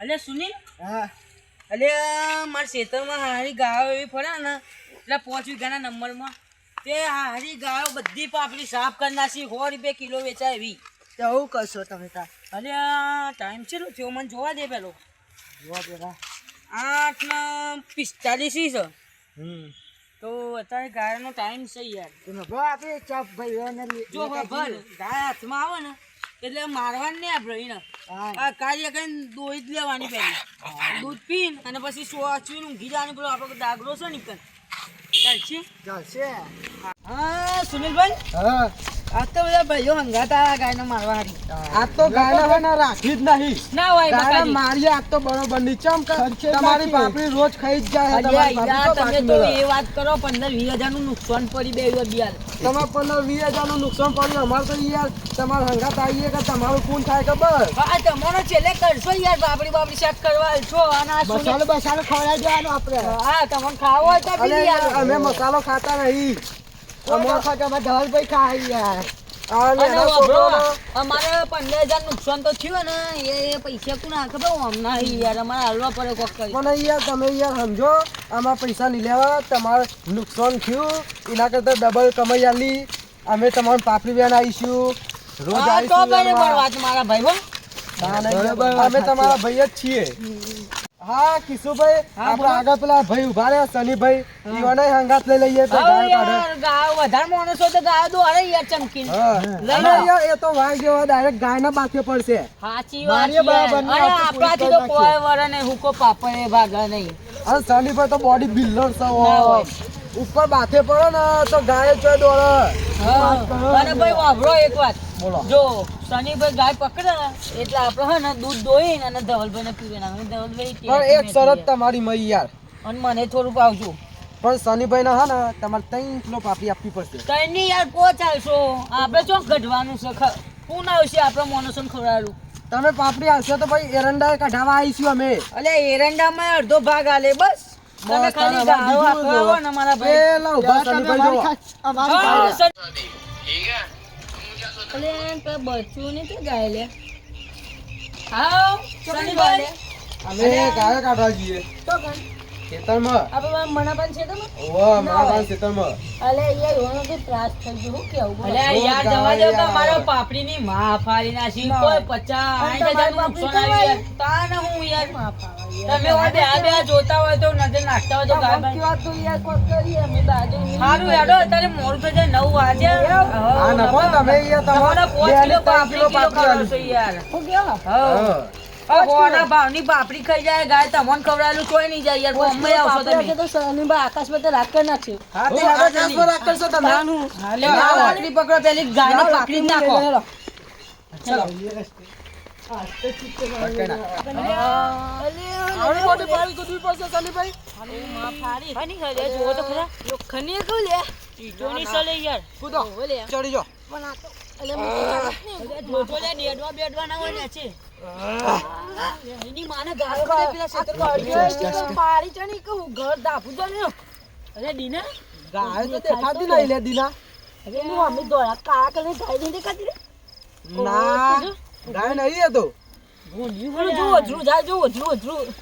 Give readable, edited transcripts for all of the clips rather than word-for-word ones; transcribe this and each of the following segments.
અલે સુનિલ, હા અલે મારા ખેતરમાં હારી ગાયો એવી ફરે ને એટલે 5 વીઘાના નંબરમાં તે હારી ગાયો બધી પાપડી સાફ કરી નાખી 100 રૂપિયા કિલો વેચાય એવી. તો હું કરશો તમે તાર અલે ટાઈમ છે થયો મને જોવા દે પેલો. જોવા પેલા 8:45 છે હમ તો અત્યારે ગાયનો ટાઈમ છે યાર. તમે ભાઈ આપે ચાપ ભાઈ જો ખબર ગાય હાથમાં આવે ને એટલે મારવાની નહીં આપણે એને આ કાર્ય કરીને દોઈ જ લેવાની પહેલી દૂધ પીને અને પછી સોચવીને ઊંઘી જવાની. પેલો આપણો દાગરો છે ને ચાલશે. ચાલશે. હા સુનિલભાઈ, હા આ તો બધા ભાઈઓ હંગાતા ગાયને મારવા હારી. આ તો ગાયના રાખી જ નહીં ના હોય ગાયના બકાજી. મારીએ આ તો બરોબર ની ચમ તમારી પાપડી રોજ ખાઈ જ જાય અલ્યા તમારી યાર, પાપડી તમે તો એ વાત કરો 15-20 હજારનું નુકસાન પડી બે બિયાર. તમારે 15-20 હજારનું નુકસાન પડ્યું. અમારે તો યાર તમારે હંગાત આવીએ કે તમારું કોણ થાય ખબર? હા તમારો છેલ્લે કરશો યાર બાપડી સેટ કરવા છો. અને આ સુનિલ બસાલો ખવડાવી દેવાનો આપણે. હા તમને ખાવો હોય તો પી યાર. અમે મસાલો ખાતા નહીં. અમારે ખાતા અમે ધવલભાઈ ખાઈ યાર. અને વાપરો, અમારે 15,000 નુકસાન તો થયું ને એ પૈસા કોણ આ ખબર હમણાં યાર અમારે હાલવા પડે કોક કરી. મને યાર તમે યાર સમજો, આમાં પૈસા નહીં લેવા. તમારે નુકસાન થયું એના કરતા ડબલ કમાઈ આલી. અમે તમારું પાપડી બેન આવીશું રોજ હા, તો આવીશું. બરાબર વાત મારા ભાઈ હો. અમે તમારા ભાઈ જ છીએ. હા કિશુભાઈ, હા, આપણે બોલો. આગળ પેલા ભાઈ ઉભા રહ્યા શનિભાઈ, ઈવાને હંગાત લઈ લઈએ તો હા ગાયો કાઢે. યાર, ગાયો વધારે માણસો તો ગાયો દોડે યાર ચમકીને. હા. લઈ અને લો. યાર એ તો વાઘ જેવો ડાયરેક્ટ ગાયના બાકે પડશે. સાચી વાત મારીએ યાર. બરાબરની અરે વાત તો આપણાથી પૂરી તો કરી કોઈ વરે નહીં હુકો પાપડે ભાગે નહીં. અને શનિભાઈ તો બોડી બિલ્ડર છે. ના હોય. ઉપર બાથે પડે ને તો ગાય ચોય દોડે. હા. અને ભાઈ વાપરો એક વાત, બોલો. જો શનિભાઈ ગાય પકડે ને એટલે આપણે હે ને દૂધ દોઈને અને ધવલભાઈને પીવે નાખે. ધવલભાઈ પણ એક શરત તમારી મઈ યાર, અને મને થોડું પાવજો. પણ શનિભાઈ ના હા ને તમારે 3 કિલો પાપડી આપવી પડશે. તઈની યાર પહોંચાડશો આપણે ચોક ગઢવાનું છે. કોણ આવશે આપણે મોનસોન ખવડાવેલું. તમે પાપડી આવશો તો ભાઈ એરંડા કઢાવા આવીશું અમે. અલે એરંડામાં અડધો ભાગ આલે બસ. તમે બસ, ખાલી તારે ગાળો બીજું આપવા આવો ને મારા ભાઈ. પેલા ઉભા શનિભાઈ જો. હા, અલે તો બચ્ચું ને તો ગાય લે. આવ શનિભાઈ. અમે ગાયો કાઢવા જઈએ તો કણ ખેતરમાં. આપણે મનાપન છે તમે. ઓવા મારા પાસે ખેતરમાં. અલે યાર ઓનો કે ત્રાસ થઈ ગયો હું કેવું. અલે યાર જવા દો તો મારો પાપડીની માં ફાડી નાખી. કોઈ 50-60 હજાર નું નુકસાન આવી યાર. તાને હું યાર તમે હોય બે જોતા હોય તો નજર નાખતા હોય તો સારું હેડો અત્યારે મોડું થઈ જાય 9 વાગે. હા નફો તમે યાર તમારે 5 કિલો 2 પાપડી પાપડી કરો છો યાર. હા. કોના ભાવની પાપડી ખાઈ જાય ગાય તમને ખવડાવેલું કોઈ નહીં જાય યાર. બોમ્બે આવશો તમે તો શનિભાઈ આકાશમાં તો રાત કરી નાખશે. હા તે આકાશમાં રાખ કરશો તમે. હાલે પાપડી પકડો પેલી ગાયને પકડી જ નાખો. ચલો આવડી મોટી પાડી કૂદવી પડશે શનિભાઈ. કૂદો ચડી જાઓ. ગાય તો દેખાતી નહીં લે દીના. ના ગાય નહીં એ તો.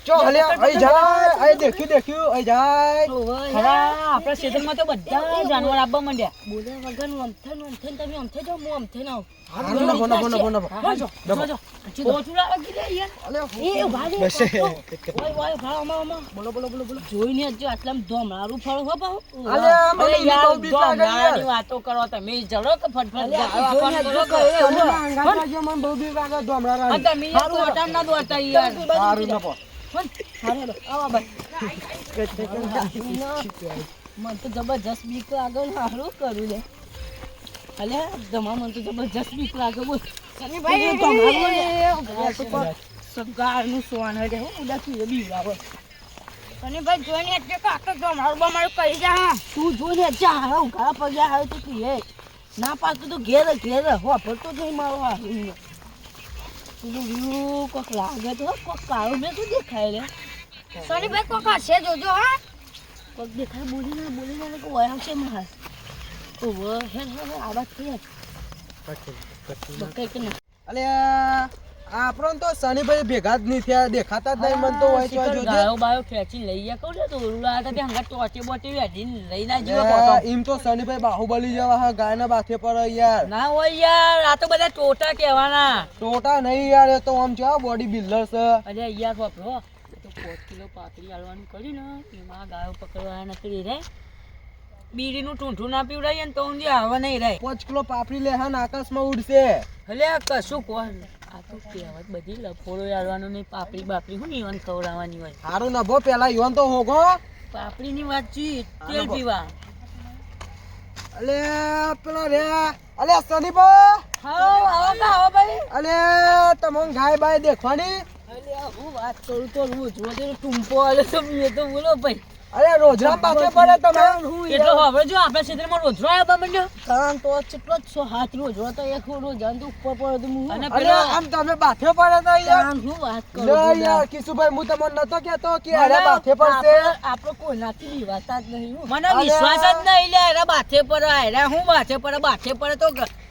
ચો હલ્યા અહીં જાય. અહીં દેખ્યું અહીં જાય. આપણા ક્ષેત્રમાં તો બધા જાનવર આપવા માંડ્યા. બોલ્યા વગર તમે અમથે જાઓ હું અમથે ના આવું. જોઈને આટલા ધોમરારું ફળ હો પાહો. અલ્યા, મને અરે યાર, બહુ બીક લાગે યાર. ધોમરાની વાતો કરો તમે જડો કે ફટફટ મને બહુ બીક લાગે ધોમરા રાની. તમે યાર દોડતા ના દોડતા યાર. સારું નફો. મને તો જબરજસ્ત બીક લાગે ને હારું કરું લે. અલ્યા તમાર મને તો જબરજસ્ત બીક લાગે બોલ. ગાયનું સોન હે હું ઉડાકી બીવડાવે. શનિભાઈ જોઈને એટલે કાકા તમારું બમારું કરી જા. હા તું જોઈને જા હાવ ઘા પગ્યા હાવ તો તું ના પાકતું તો ઘેર વાપરતો જ નહીં મારો હારું. તું કોક લાગે તો કોક કાળું મેં શું દેખાય રે. શનિભાઈ કોક હશે જોજો. હા કોક દેખાય બોલીને કે વયા છે માર. હે આવાજ થઈ બકાઈ કે ના. અલ્યા આપણને તો શનિભાઈ ભેગા જ નહીં થયા, દેખાતા જ નહીં. મને તો હોય તો જોજે. ગાયો બાયો ખેંચી લઈ ગયા કહું ને તો ઓલું આ તે હંગા ટોચે બોચે વેઢીને લઈ ના જીવો યાર, પોતો. એમ તો શનિભાઈ બાહુબલી જેવા હા, ગાયના બાથે પર યાર. ના હોય યાર, આ તો બધા ટોટા કહેવાના. ટોટા નહીં યાર, એ તો આમ છે બોડી બિલ્ડર છે. અરે યાર બાપરો, તો 5 કિલો પાતળી આલવાનું કર્યું ને એમાં ગાયો પકડવા નથી રે. બીડીનું ઠૂંઠું ના પીવડાવીએ ને તો ઊંધી આવે નહીં રે. 5 કિલો પાપડી લે હા, આકાશમાં ઉડશે. એટલે આ કશું કોણ આ તો કહેવત બધી લફોડો આલવાનું નહીં. પાપડી બાપડી હું ઈવન ખવડાવવાની હોય. હારું નભો પેલા ઈવન તો હોગો. પાપડીની વાત છે, તેલ પીવા. અલે પેલા રે, અલે શનિભાઈ, હા આવો ના આવો ભાઈ. અલે તમને ગાય બાય દેખવાની. અરે હું વાત કરું તો રોજ રોજ ટૂંપો આલે તો મેં તો બોલો ભાઈ. અરે રોજના પાછે પડે તમે. એટલો હવે જો આપણા ક્ષેત્રમાં રોજરો આવ્યો બમણ્યો. કાન તો કેટલો જ 100 રોજરો તો એક રોજાન તો ઉપર પડે હું. અને અરે આમ તમે બાથે પડે તો યાર. કાન હું વાત કરું લે છું યાર કિશુભાઈ, હું તમને નતો કહેતો કે અરે બાથે પડશે. આપણે કોઈનાથી વિવાતા જ નહીં. મને વિશ્વાસ જ નહીં લે. અરે બાથે પર અરે હું બાથે પડે તો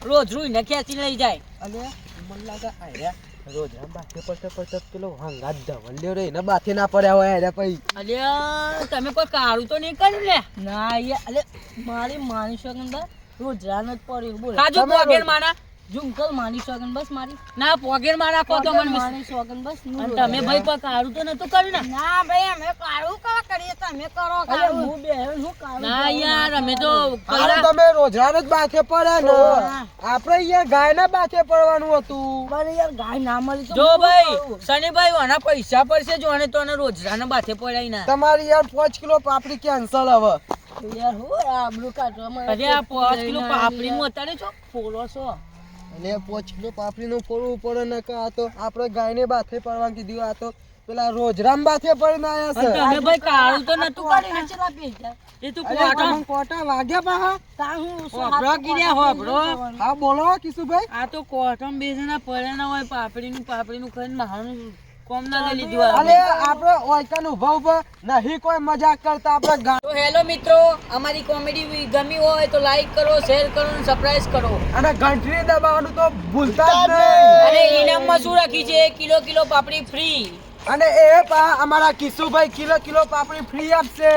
રોજ રૂઈને ખેંચી લઈ જાય. અલે મને લાગે આયા રોજના બાથે પડતે પેલો હંગાત ધવલ્યો રે એને બાથે ના પડ્યા હોય અરે પછી. અલ્યા તમે કોઈ કાળું તો નહીં કર્યું લે. ના યાર, અલે મારી માની શકન બસ રોજરાનો જ પડ્યો બોલ. કાજુ પોગેર માના ઝુમકલ માની શકન બસ મારી. ના પોગેર માના કો તો મને માની શકન બસ. અને તમે ભાઈ પર કાળું તો નતું કર્યું ને. ના ભાઈ અમે કાળું કા કરીએ, તમે કરો કાળું. હું બે હું કાળું. ના યાર અમે તો હારું તમે રોજરાનો જ બાથે પડ્યા ને. આપણે યાર ગાયના બાથે પડવાનું હતું. પણ યાર ગાય ના મળી તો જો ભાઈ શનિભાઈ આના પૈસા પડશે જો અને તો રોજરાના બાથે પડાઈ ના. તમારી યાર 5 કિલો પાપડી કેન્સલ હવે. યાર હું આબરૂ કાઢવા. અરે આ 5 કિલો પાપડી માં અત્યારે છો ફોલો છો. અને 5 કિલો પાપડીનું ફોડવું પડે ને કે આ તો આપણે ગાયને બાથે પડવાનું કીધું, આ તો પેલા રોજરામ બાથે પડીને આયા છે. તમે ભાઈ કાળું તો નતું કરીને ચલા પૈસા એ તો અરે કોટા વાગ્યા પાહા. તા હું હોભળો કીધા હોભળો. હા બોલો કિશુભાઈ. આ તો કોટમ બેસના પડેના હોય પાપડીનું ખાઈને મહાનું કોમ ના લઈ લીધું. અલે આપણે ઓયકાન ઉભા ઉભા નહીં કોઈ મજાક કરતા આપણે. તો હેલો મિત્રો, અમારી કોમેડી ગમી હોય તો લાઈક કરો, શેર કરો અને સબસ્ક્રાઇબ કરો. અને ઘંટડી દબાવવાનું તો ભૂલતા જ નહીં. અને ઇનામમાં શું રાખી છે? કિલો પાપડી ફ્રી. અને એ પા અમારા કિશુભાઈ કિલો પાપડી ફ્રી આપશે.